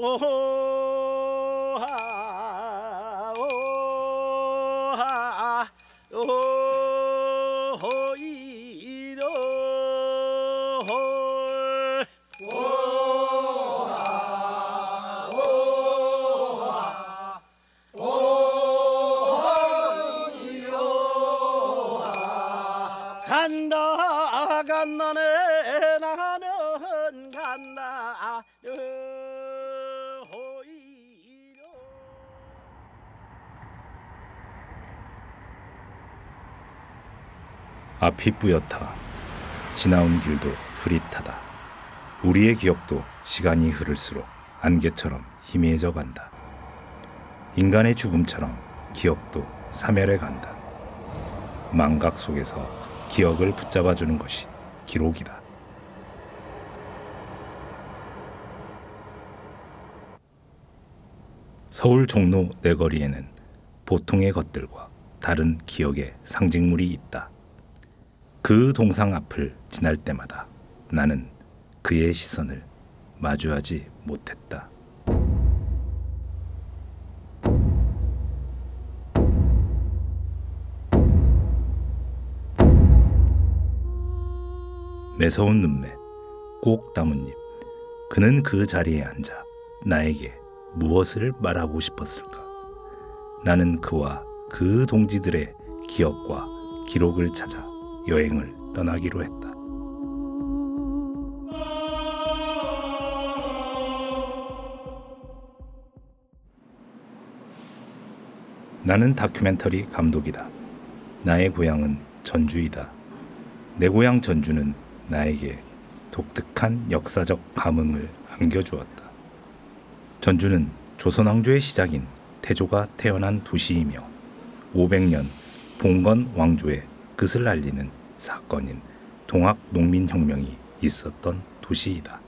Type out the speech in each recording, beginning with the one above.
오하 오하 오호이로 홀 간다 간다네 나는 간다 호이로. 앞이 뿌옇다. 지나온 길도 흐릿하다. 우리의 기억도 시간이 흐를수록 안개처럼 희미해져 간다. 인간의 죽음처럼 기억도 사멸해 간다. 망각 속에서 기억을 붙잡아주는 것이 기록이다. 서울 종로 내거리에는 보통의 것들과 다른 기억의 상징물이 있다. 그 동상 앞을 지날 때마다 나는 그의 시선을 마주하지 못했다. 매서운 눈매, 꼭 담은 입. 그는 그 자리에 앉아 나에게 무엇을 말하고 싶었을까? 나는 그와 그 동지들의 기억과 기록을 찾아 여행을 떠나기로 했다. 나는 다큐멘터리 감독이다. 나의 고향은 전주이다. 내 고향 전주는 나에게 독특한 역사적 감흥을 안겨주었다. 전주는 조선왕조의 시작인 태조가 태어난 도시이며 500년 봉건 왕조의 끝을 알리는 사건인 동학농민혁명이 있었던 도시이다.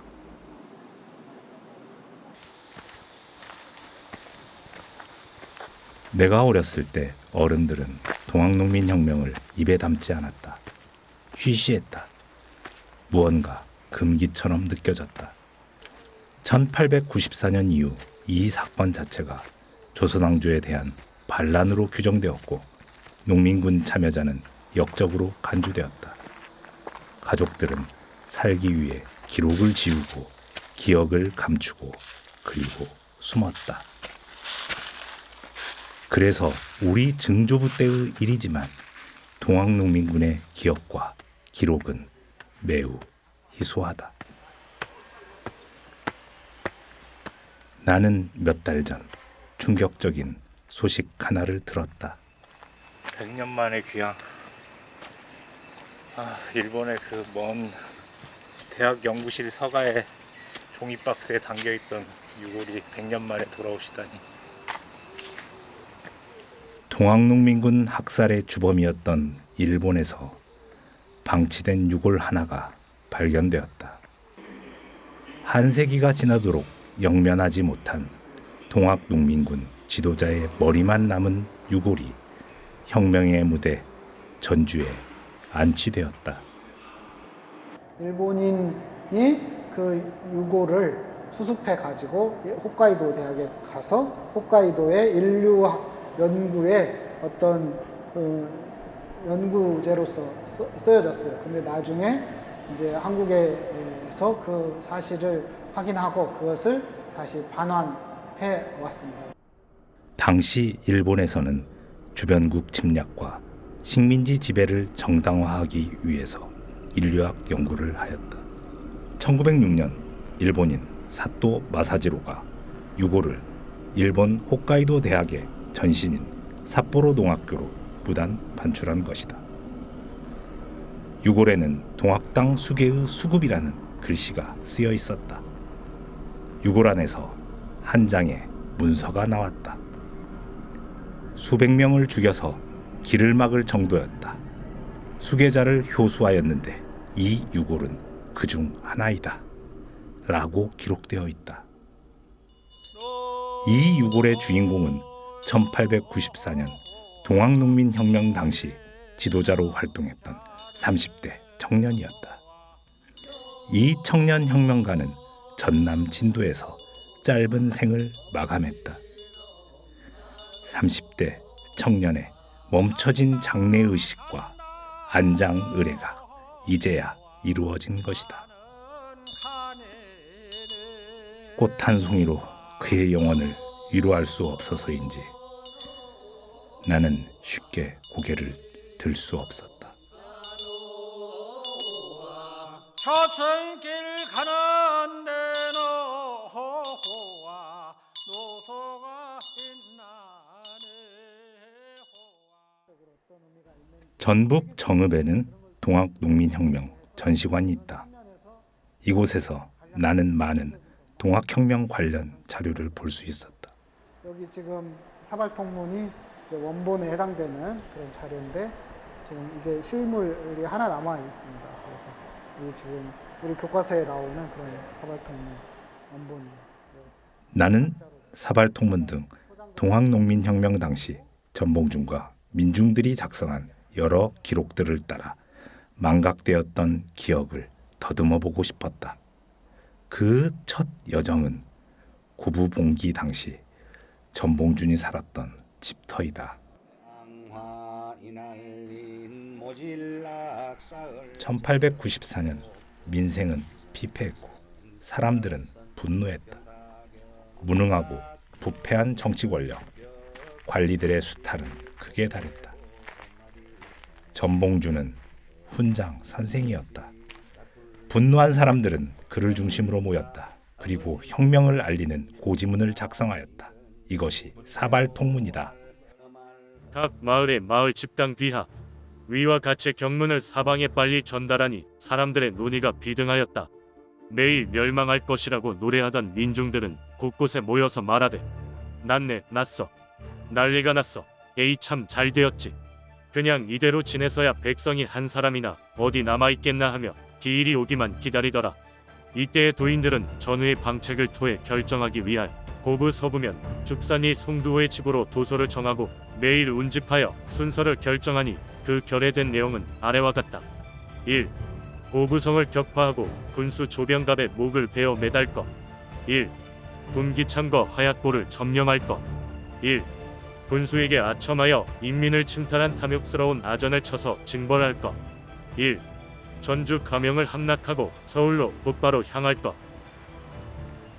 내가 어렸을 때 어른들은 동학농민혁명을 입에 담지 않았다. 쉬쉬했다. 무언가 금기처럼 느껴졌다. 1894년 이후 이 사건 자체가 조선왕조에 대한 반란으로 규정되었고 농민군 참여자는 역적으로 간주되었다. 가족들은 살기 위해 기록을 지우고 기억을 감추고 그리고 숨었다. 그래서 우리 증조부 때의 일이지만 동학농민군의 기억과 기록은 매우 희소하다. 나는 몇 달 전 충격적인 소식 하나를 들었다. 100년 만에 귀향. 일본의 그 먼 대학 연구실 서가에 종이박스에 담겨있던 유골이 100년 만에 돌아오시다니. 동학농민군 학살의 주범이었던 일본에서 방치된 유골 하나가 발견되었다. 한 세기가 지나도록 영면하지 못한 동학농민군 지도자의 머리만 남은 유골이 혁명의 무대 전주에 안치되었다. 일본인이 그 유골을 수습해 가지고 홋카이도 대학에 가서 홋카이도의 인류학 연구의 어떤 연구제로서 쓰여졌어요. 근데 나중에 이제 한국에서 그 사실을 확인하고 그것을 다시 반환해 왔습니다. 당시 일본에서는 주변국 침략과 식민지 지배를 정당화하기 위해서 인류학 연구를 하였다. 1906년 일본인 사또 마사지로가 유골을 일본 홋카이도 대학의 전신인 삿포로 농학교로 무단 반출한 것이다. 유골에는 동학당 수계의 수급이라는 글씨가 쓰여 있었다. 유골 안에서 한 장의 문서가 나왔다. 수백 명을 죽여서 길을 막을 정도였다. 수계자를 효수하였는데 이 유골은 그중 하나이다. 라고 기록되어 있다. 이 유골의 주인공은 1894년 동학농민혁명 당시 지도자로 활동했던 30대 청년이었다. 이 청년 혁명가는 전남 진도에서 짧은 생을 마감했다. 30대 청년의 멈춰진 장래의식과 안장의례가 이제야 이루어진 것이다. 꽃 한 송이로 그의 영혼을 위로할 수 없어서인지 나는 쉽게 고개를 들 수 없었다. 초승길 가는 데는 호호와 노소가 있나네. 전북 정읍에는 동학농민혁명 전시관이 있다. 이곳에서 나는 많은 동학혁명 관련 자료를 볼 수 있었다. 여기 지금 사발통문이 이제 원본에 해당되는 그런 자료인데 지금 이게 실물이 하나 남아 있습니다. 그래서 이 지금 우리 교과서에 나오는 그런 사발통문 원본입니다. 나는 사발통문 등 동학농민혁명 당시 전봉준과 민중들이 작성한 여러 기록들을 따라 망각되었던 기억을 더듬어 보고 싶었다. 그 첫 여정은 고부봉기 당시 전봉준이 살았던 집터이다. 1894년 민생은 피폐했고 사람들은 분노했다. 무능하고 부패한 정치 권력, 관리들의 수탈은 극에 달했다. 전봉준은 훈장 선생이었다. 분노한 사람들은 그를 중심으로 모였다. 그리고 혁명을 알리는 고지문을 작성하였다. 이것이 사발통문이다. 각 마을의 마을 집당 비하, 위와 같이 경문을 사방에 빨리 전달하니 사람들의 논의가 비등하였다. 매일 멸망할 것이라고 노래하던 민중들은 곳곳에 모여서 말하되 났네 났어, 난리가 났어, 에이 참 잘되었지, 그냥 이대로 지내서야 백성이 한 사람이나 어디 남아있겠나 하며 기일이 오기만 기다리더라. 이때의 도인들은 전후의 방책을 토해 결정하기 위하여 고부 서부면 죽산이 송두호의 집으로 도소를 정하고 매일 운집하여 순서를 결정하니 그 결의된 내용은 아래와 같다. 1. 고부성을 격파하고 군수 조병갑의 목을 베어 매달 것. 1. 군기창과 화약고를 점령할 것. 1. 군수에게 아첨하여 인민을 침탈한 탐욕스러운 아전을 쳐서 징벌할 것. 1. 전주 가명을 함락하고 서울로 곧바로 향할 것.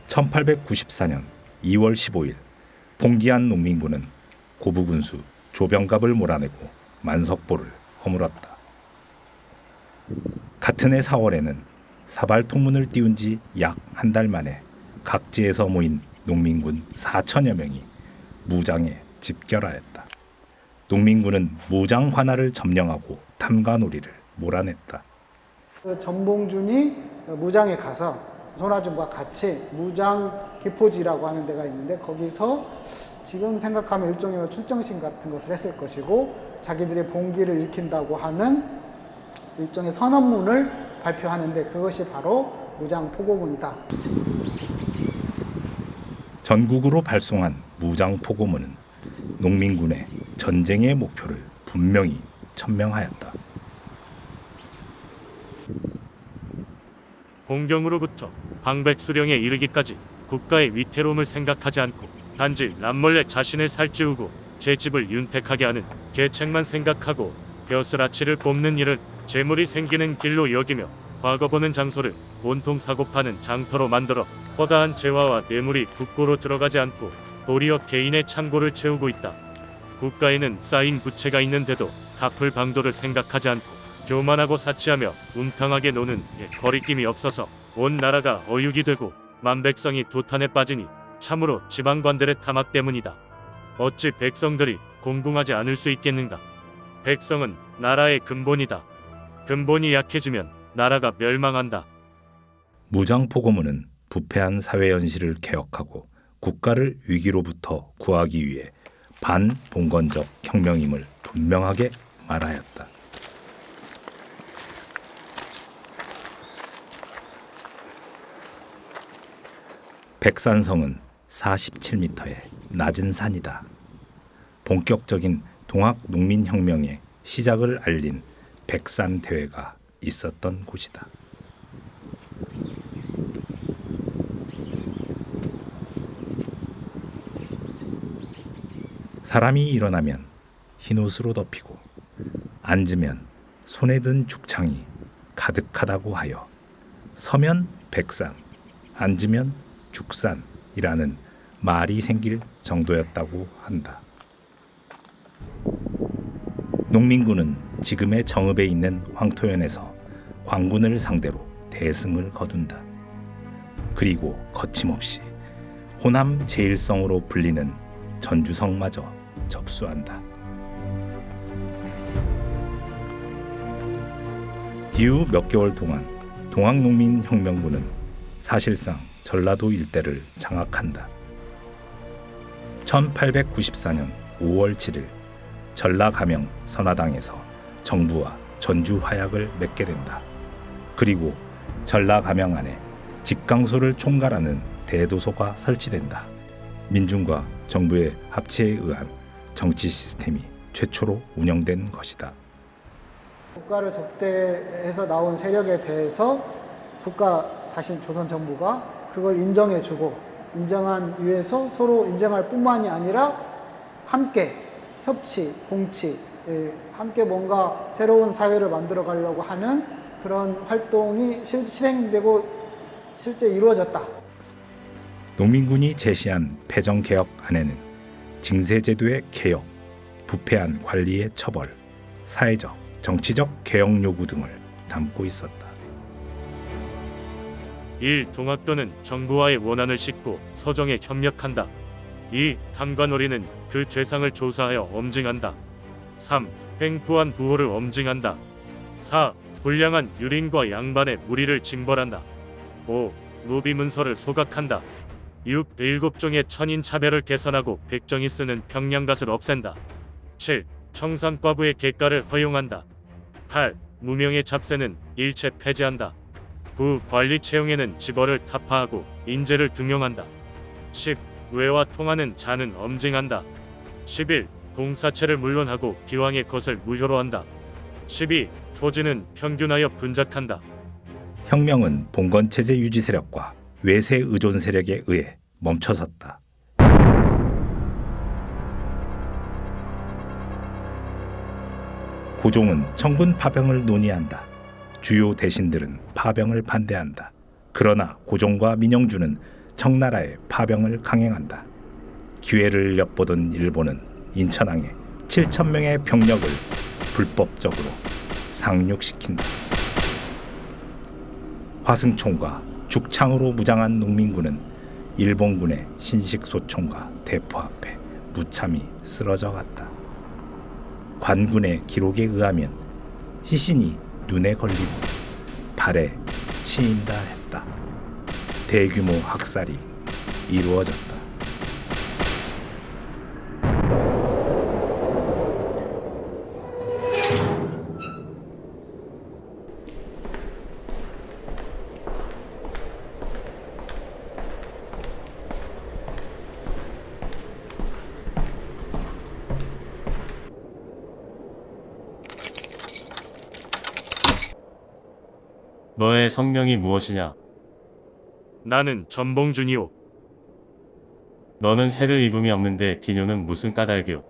1894년 2월 15일 봉기한 농민군은 고부군수 조병갑을 몰아내고 만석보를 허물었다. 같은 해 4월에는 사발통문을 띄운 지 약 한 달 만에 각지에서 모인 농민군 4천여 명이 무장에 집결하였다. 농민군은 무장 관할을 점령하고 탐관오리를 몰아냈다. 그 전봉준이 무장에 가서 손아준과 같이 무장 기포지라고 하는 데가 있는데 거기서 지금 생각하면 일종의 출정식 같은 것을 했을 것이고 자기들의 봉기를 일으킨다고 하는 일종의 선언문을 발표하는데 그것이 바로 무장포고문이다. 전국으로 발송한 무장포고문은 농민군의 전쟁의 목표를 분명히 천명하였다. 공경으로부터 방백수령에 이르기까지 국가의 위태로움을 생각하지 않고 단지 남몰래 자신을 살찌우고 제 집을 윤택하게 하는 계책만 생각하고 벼슬아치를 뽑는 일을 재물이 생기는 길로 여기며 과거 보는 장소를 온통 사고파는 장터로 만들어 허다한 재화와 뇌물이 국고로 들어가지 않고 도리어 개인의 창고를 채우고 있다. 국가에는 쌓인 부채가 있는데도 갚을 방도를 생각하지 않고 교만하고 사치하며 웅탕하게 노는 거리낌이 없어서 온 나라가 어육이 되고 만백성이 도탄에 빠지니 참으로 지방관들의 탐악 때문이다. 어찌 백성들이 공공하지 않을 수 있겠는가? 백성은 나라의 근본이다. 근본이 약해지면 나라가 멸망한다. 무장포고문은 부패한 사회 현실을 개혁하고 국가를 위기로부터 구하기 위해 반봉건적 혁명임을 분명하게 말하였다. 백산성은 47m의 낮은 산이다. 본격적인 동학농민혁명의 시작을 알린 백산대회가 있었던 곳이다. 사람이 일어나면 흰옷으로 덮이고 앉으면 손에 든 죽창이 가득하다고 하여 서면 백산, 앉으면 죽산이라는 말이 생길 정도였다고 한다. 농민군은 지금의 정읍에 있는 황토현에서 광군을 상대로 대승을 거둔다. 그리고 거침없이 호남 제1성으로 불리는 전주성마저 접수한다. 이후 몇 개월 동안 동학농민혁명군은 사실상 전라도 일대를 장악한다. 1894년 5월 7일 전라가명 선화당에서 정부와 전주 화약을 맺게 된다. 그리고 전라가명 안에 직강소를 총괄하는 대도소가 설치된다. 민중과 정부의 합치에 의한 정치 시스템이 최초로 운영된 것이다. 국가를 적대해서 나온 세력에 대해서 국가 다시 조선 정부가 그걸 인정해주고 인정한 위에서 서로 인정할 뿐만이 아니라 함께 협치, 공치, 함께 뭔가 새로운 사회를 만들어 가려고 하는 그런 활동이 실행되고 실제 이루어졌다. 농민군이 제시한 패정개혁 안에는 징세제도의 개혁, 부패한 관리의 처벌, 사회적, 정치적 개혁 요구 등을 담고 있었다. 1. 동학도는 정부와의 원한을 싣고 서정에 협력한다. 2. 탐관오리는 그 죄상을 조사하여 엄징한다. 3. 횡포한 부호를 엄징한다. 4. 불량한 유린과 양반의 무리를 징벌한다. 5. 노비문서를 소각한다. 6. 7종의 천인차별을 개선하고 백정이 쓰는 평량갓을 없앤다. 7. 청산과부의 객가를 허용한다. 8. 무명의 잡세는 일체 폐지한다. 9. 관리 채용에는 지벌을 타파하고 인재를 등용한다. 10. 외와 통하는 자는 엄징한다. 11. 공사체를 물론하고 기왕의 것을 무효로 한다. 12. 토지는 평균하여 분작한다. 혁명은 봉건체제 유지 세력과 외세 의존 세력에 의해 멈춰섰다. 고종은 청군 파병을 논의한다. 주요 대신들은 파병을 반대한다. 그러나 고종과 민영주는 청나라의 파병을 강행한다. 기회를 엿보던 일본은 인천항에 7,000명의 병력을 불법적으로 상륙시킨다. 화승총과 죽창으로 무장한 농민군은 일본군의 신식소총과 대포 앞에 무참히 쓰러져 갔다. 관군의 기록에 의하면 시신이 눈에 걸리고 발에 치인다 했다. 대규모 학살이 이루어졌다. 너의 성명이 무엇이냐? 나는 전봉준이오. 너는 해를 입음이 없는데 기뇨는 무슨 까닭이오?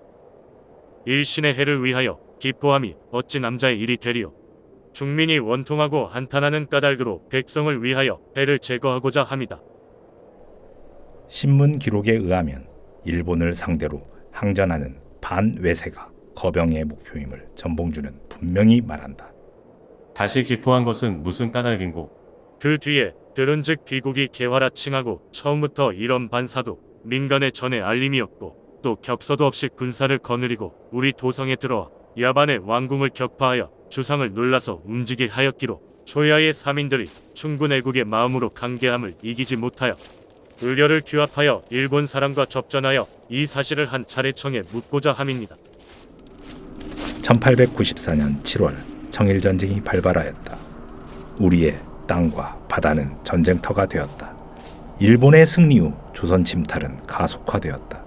일신의 해를 위하여 기포함이 어찌 남자의 일이 되리오. 중민이 원통하고 한탄하는 까닭으로 백성을 위하여 해를 제거하고자 함이다. 신문 기록에 의하면 일본을 상대로 항전하는 반외세가 거병의 목표임을 전봉주는 분명히 말한다. 다시 기포한 것은 무슨 까닭인고? 그 뒤에 들은즉 비국이 개화라 칭하고 처음부터 이런 반사도 민간의 전에 알림이었고 또 격서도 없이 군사를 거느리고 우리 도성에 들어와 야반의 왕궁을 격파하여 주상을 놀라서 움직이게 하였기로 초야의 사민들이 충군 애국의 마음으로 강개함을 이기지 못하여 의료를 규합하여 일본 사람과 접전하여 이 사실을 한 차례 청에 묻고자 함입니다. 1894년 7월 청일전쟁이 발발하였다. 우리의 땅과 바다는 전쟁터가 되었다. 일본의 승리 후 조선 침탈은 가속화되었다.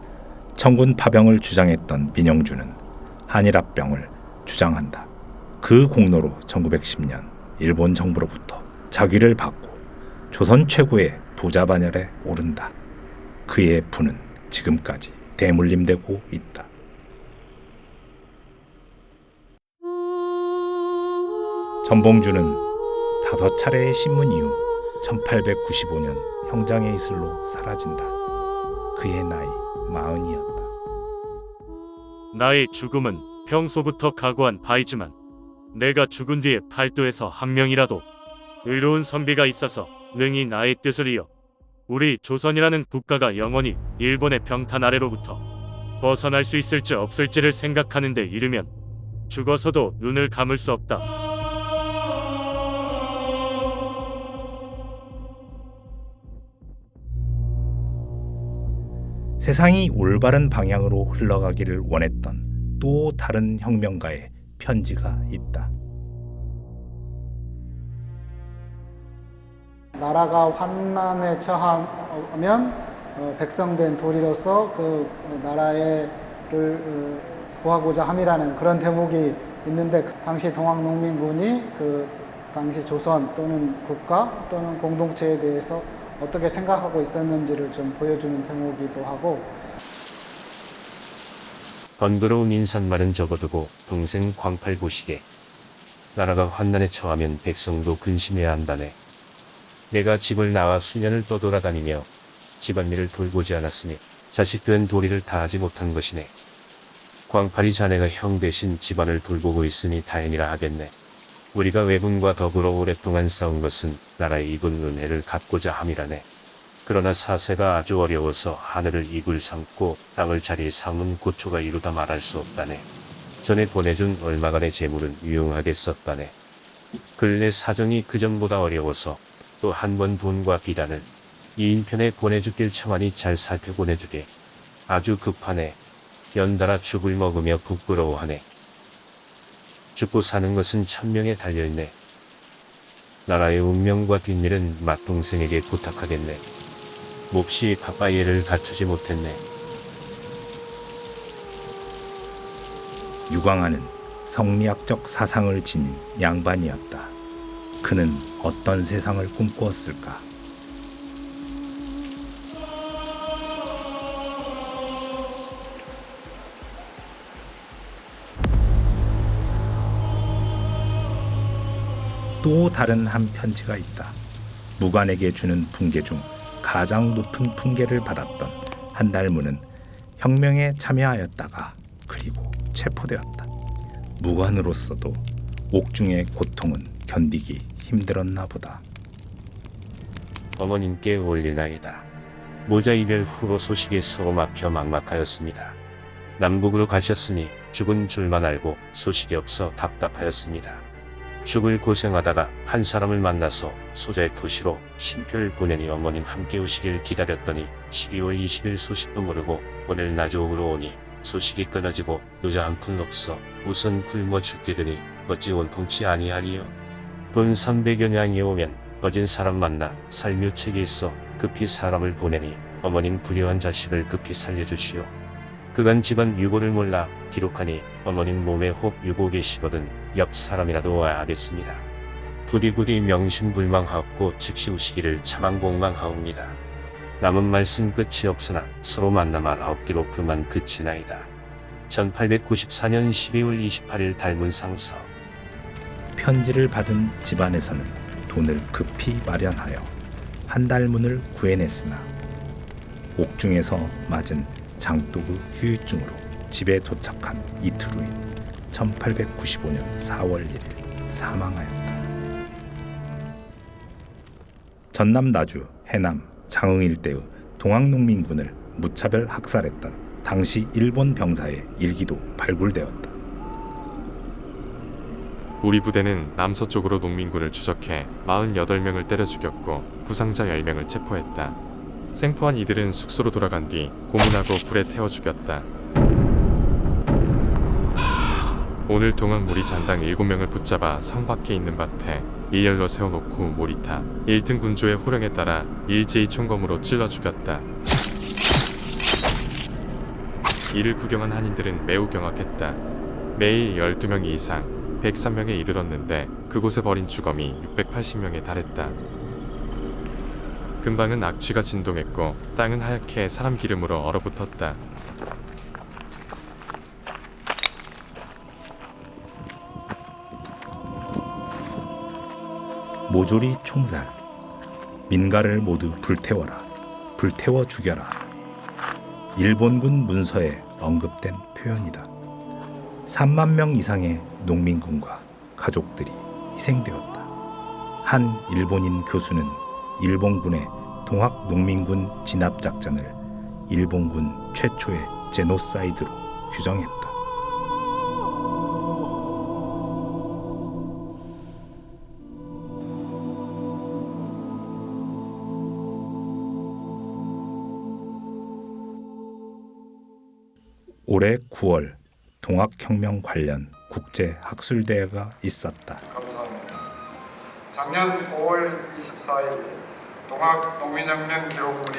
청군 파병을 주장했던 민영주는 한일합병을 주장한다. 그 공로로 1910년 일본 정부로부터 자귀를 받고 조선 최고의 부자 반열에 오른다. 그의 부는 지금까지 대물림되고 있다. 전봉주는 5차례의 신문 이후 1895년 형장의 이슬로 사라진다. 그의 나이 40이었다. 나의 죽음은 평소부터 각오한 바이지만 내가 죽은 뒤에 팔도에서 한 명이라도 의로운 선비가 있어서 능히 나의 뜻을 이어 우리 조선이라는 국가가 영원히 일본의 병탄 아래로부터 벗어날 수 있을지 없을지를 생각하는 데 이르면 죽어서도 눈을 감을 수 없다. 세상이 올바른 방향으로 흘러가기를 원했던 또 다른 혁명가의 편지가 있다. 나라가 환난에 처하면 백성된 도리로서 그 나라를 구하고자 함이라는 그런 대목이 있는데, 당시 동학농민군이 그 당시 조선 또는 국가 또는 공동체에 대해서 어떻게 생각하고 있었는지를 좀 보여주는 대목이기도 하고, 번거로운 인사말은 접어두고 동생 광팔 보시게. 나라가 환난에 처하면 백성도 근심해야 한다네. 내가 집을 나와 수년을 떠돌아다니며 집안일을 돌보지 않았으니 자식된 도리를 다하지 못한 것이네. 광팔이 자네가 형 대신 집안을 돌보고 있으니 다행이라 하겠네. 우리가 외군과 더불어 오랫동안 싸운 것은 나라의 입은 은혜를 갚고자 함이라네. 그러나 사세가 아주 어려워서 하늘을 입을 삼고 땅을 자리 삼은 고초가 이루다 말할 수 없다네. 전에 보내준 얼마간의 재물은 유용하게 썼다네. 근래 사정이 그전보다 어려워서 또 한 번 돈과 비단을 이 인편에 보내주길 청하니 잘 살펴보내주게. 아주 급하네. 연달아 죽을 먹으며 부끄러워하네. 죽고 사는 것은 천명에 달려있네. 나라의 운명과 뒷일은 맏동생에게 부탁하겠네. 몹시 바빠이를 갖추지 못했네. 유광하는 성리학적 사상을 지닌 양반이었다. 그는 어떤 세상을 꿈꾸었을까? 또 다른 한 편지가 있다. 무관에게 주는 풍계 중 가장 높은 풍계를 받았던 한달무는 혁명에 참여하였다가 그리고 체포되었다. 무관으로서도 옥중의 고통은 견디기 힘들었나 보다. 어머님께 올리나이다. 모자 이별 후로 소식에 서로 막혀 막막하였습니다. 남북으로 가셨으니 죽은 줄만 알고 소식이 없어 답답하였습니다. 죽을 고생하다가 한 사람을 만나서 소자의 토시로 신표를 보내니 어머님 함께 오시길 기다렸더니 12월 20일 소식도 모르고 오늘 낮오후로 오니 소식이 끊어지고 노자 한 푼 없어 우선 굶어 죽게 되니 어찌 원통치 아니하리요. 돈 300여 냥이 오면 꺼진 사람 만나 살묘책이 있어 급히 사람을 보내니 어머님 불효한 자식을 급히 살려주시오. 그간 집안 유고를 몰라 기록하니 어머님 몸에 혹 유고 계시거든 옆 사람이라도 와야 하겠습니다. 부디부디 명심불망하옵고 즉시 오시기를 차망복망하옵니다. 남은 말씀 끝이 없으나 서로 만나 말하옵기로 그만 그치나이다. 1894년 12월 28일 달문상서. 편지를 받은 집안에서는 돈을 급히 마련하여 한달문을 구해냈으나 옥중에서 맞은 장독의 후유증으로 집에 도착한 이틀 후인 1895년 4월 1일 사망하였다. 전남 나주, 해남, 장흥 일대의 동학농민군을 무차별 학살했던 당시 일본 병사의 일기도 발굴되었다. 우리 부대는 남서쪽으로 농민군을 추적해 48명을 때려 죽였고 부상자 10명을 체포했다. 생포한 이들은 숙소로 돌아간 뒤 고문하고 불에 태워 죽였다. 오늘 동안 무리 잔당 7명을 붙잡아 성 밖에 있는 밭에 일렬로 세워놓고 모리타 1등 군조의 호령에 따라 일제히 총검으로 찔러 죽였다. 이를 구경한 한인들은 매우 경악했다. 매일 12명 이상 103명에 이르렀는데 그곳에 버린 주검이 680명에 달했다. 근방은 악취가 진동했고 땅은 하얗게 사람 기름으로 얼어붙었다. 모조리 총살, 민가를 모두 불태워라, 불태워 죽여라. 일본군 문서에 언급된 표현이다. 3만 명 이상의 농민군과 가족들이 희생되었다. 한 일본인 교수는 일본군의 동학 농민군 진압 작전을 일본군 최초의 제노사이드로 규정했다. 올해 9월 동학혁명 관련 국제학술대회가 있었다. 감사합니다. 작년 5월 24일 동학농민혁명 기록물이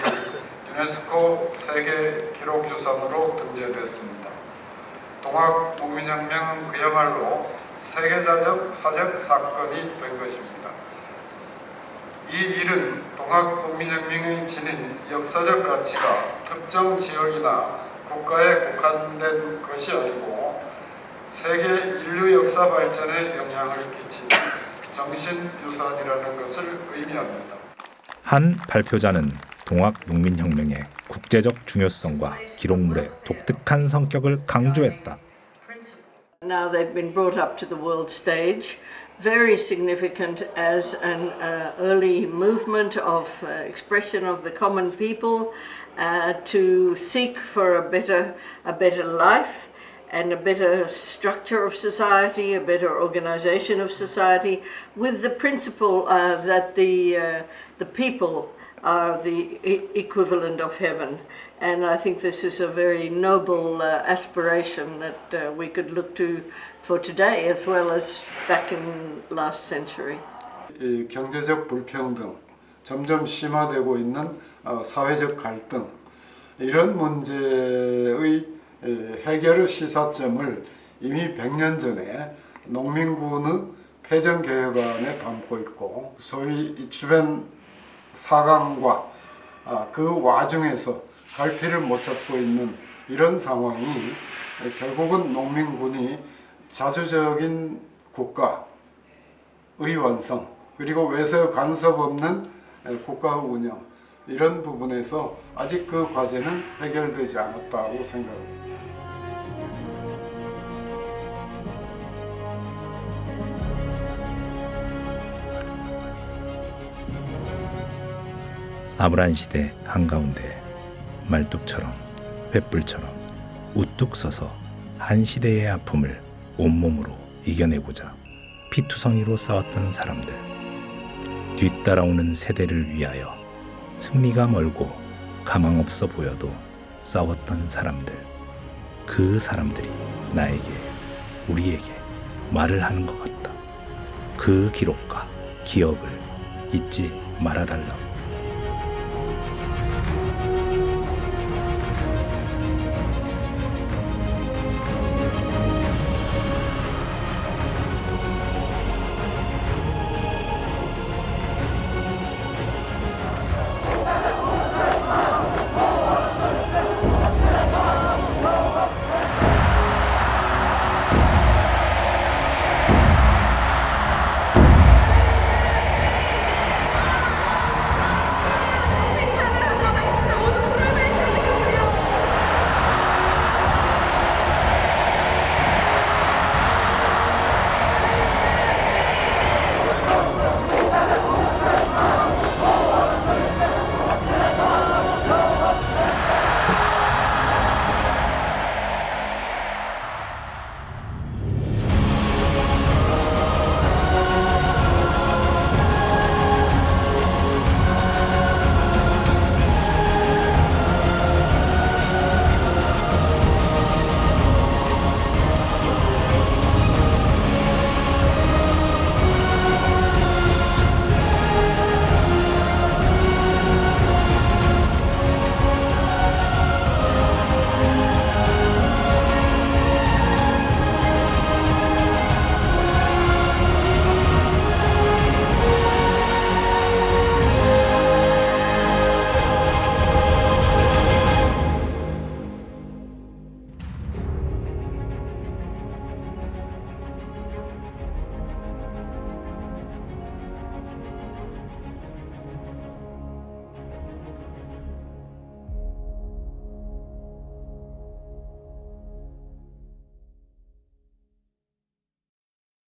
유네스코 세계 기록유산으로 등재됐습니다. 동학농민혁명은 그야말로 세계사적 사건이 된 것입니다. 이 일은 동학농민혁명이 지닌 역사적 가치가 특정 지역이나 국가에 국한된 것이 아니고 세계 인류 역사 발전에 영향을 끼치는 정신유산이라는 것을 의미합니다. 한 발표자는 동학농민혁명의 국제적 중요성과 기록물의 독특한 성격을 강조했다. Now they've been brought up to the world stage, very significant as an early movement of expression of the common people to seek for a better life and a better structure of society, a better organization of society, with the principle that the people are the equivalent of heaven. And I think this is a very noble aspiration that we could look to for today as well as back in last century. 이 경제적 불평등, 점점 심화되고 있는 사회적 갈등, 이런 문제의 해결의 시사점을 이미 100년 전에 농민군의 패전개혁안에 담고 있고, 소위 주변 사강과 그 와중에서 갈피를 못 잡고 있는 이런 상황이 결국은 농민군이 자주적인 국가의 완성, 그리고 외세 간섭 없는 국가의 운영, 이런 부분에서 아직 그 과제는 해결되지 않았다고 생각합니다. 암울한 시대 한가운데 말뚝처럼 횃불처럼 우뚝 서서 한 시대의 아픔을 온몸으로 이겨내고자 피투성이로 싸웠던 사람들, 뒤따라오는 세대를 위하여 승리가 멀고 가망 없어 보여도 싸웠던 사람들, 그 사람들이 나에게, 우리에게 말을 하는 것 같다. 그 기록과 기억을 잊지 말아달라고.